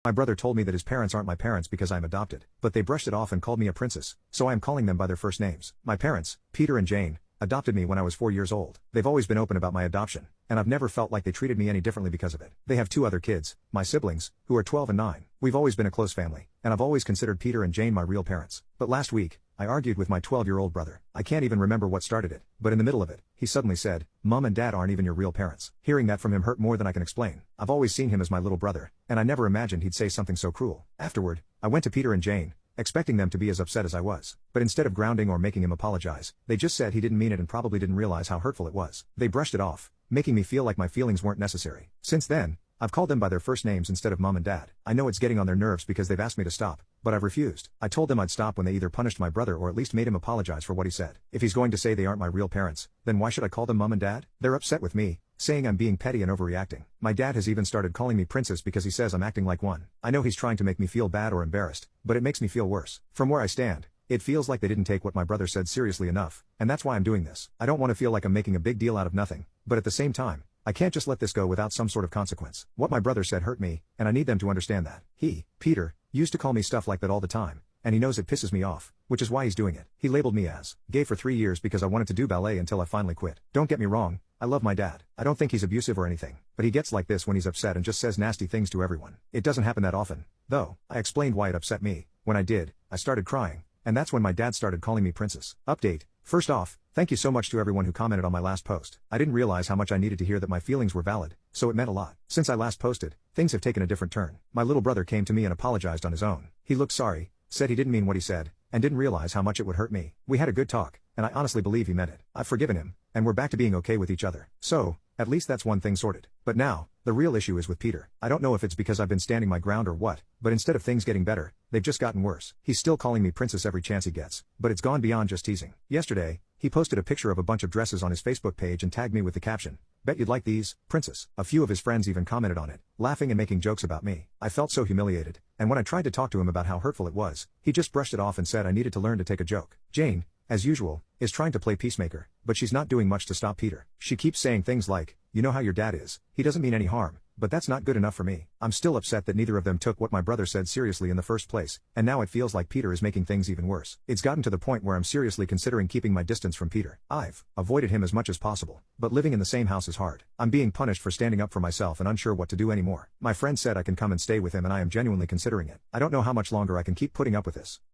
My brother told me that his parents aren't my parents because I'm adopted, but they brushed it off and called me a princess, so I am calling them by their first names. My parents, Peter and Jane, adopted me when I was 4 years old. They've always been open about my adoption, and I've never felt like they treated me any differently because of it. They have 2 other kids, my siblings, who are 12 and 9. We've always been a close family, and I've always considered Peter and Jane my real parents. But last week, I argued with my 12-year-old brother. I can't even remember what started it, but in the middle of it, he suddenly said, "Mom and Dad aren't even your real parents." Hearing that from him hurt more than I can explain. I've always seen him as my little brother, and I never imagined he'd say something so cruel. Afterward, I went to Peter and Jane, expecting them to be as upset as I was. But instead of grounding or making him apologize, they just said he didn't mean it and probably didn't realize how hurtful it was. They brushed it off, making me feel like my feelings weren't necessary. Since then, I've called them by their first names instead of Mom and Dad. I know it's getting on their nerves because they've asked me to stop, but I've refused. I told them I'd stop when they either punished my brother or at least made him apologize for what he said. If he's going to say they aren't my real parents, then why should I call them Mom and Dad? They're upset with me, saying I'm being petty and overreacting. My dad has even started calling me princess because he says I'm acting like one. I know he's trying to make me feel bad or embarrassed, but it makes me feel worse. From where I stand, it feels like they didn't take what my brother said seriously enough, and that's why I'm doing this. I don't want to feel like I'm making a big deal out of nothing, but at the same time, I can't just let this go without some sort of consequence. What my brother said hurt me, and I need them to understand that. He, Peter, used to call me stuff like that all the time, and he knows it pisses me off, which is why he's doing it. He labeled me as gay for 3 years because I wanted to do ballet until I finally quit. Don't get me wrong, I love my dad. I don't think he's abusive or anything, but he gets like this when he's upset and just says nasty things to everyone. It doesn't happen that often, though. I explained why it upset me. When I did, I started crying, and that's when my dad started calling me princess. Update. First off, thank you so much to everyone who commented on my last post. I didn't realize how much I needed to hear that my feelings were valid, so it meant a lot. Since I last posted, things have taken a different turn. My little brother came to me and apologized on his own. He looked sorry, said he didn't mean what he said, and didn't realize how much it would hurt me. We had a good talk, and I honestly believe he meant it. I've forgiven him, and we're back to being okay with each other. So, at least that's one thing sorted. But now, the real issue is with Peter. I don't know if it's because I've been standing my ground or what, but instead of things getting better, they've just gotten worse. He's still calling me princess every chance he gets, but it's gone beyond just teasing. Yesterday, he posted a picture of a bunch of dresses on his Facebook page and tagged me with the caption, "Bet you'd like these, princess." A few of his friends even commented on it, laughing and making jokes about me. I felt so humiliated, and when I tried to talk to him about how hurtful it was, he just brushed it off and said I needed to learn to take a joke. Jane, as usual, is trying to play peacemaker, but she's not doing much to stop Peter. She keeps saying things like, "You know how your dad is, he doesn't mean any harm," but that's not good enough for me. I'm still upset that neither of them took what my brother said seriously in the first place, and now it feels like Peter is making things even worse. It's gotten to the point where I'm seriously considering keeping my distance from Peter. I've avoided him as much as possible, but living in the same house is hard. I'm being punished for standing up for myself and unsure what to do anymore. My friend said I can come and stay with him and I am genuinely considering it. I don't know how much longer I can keep putting up with this.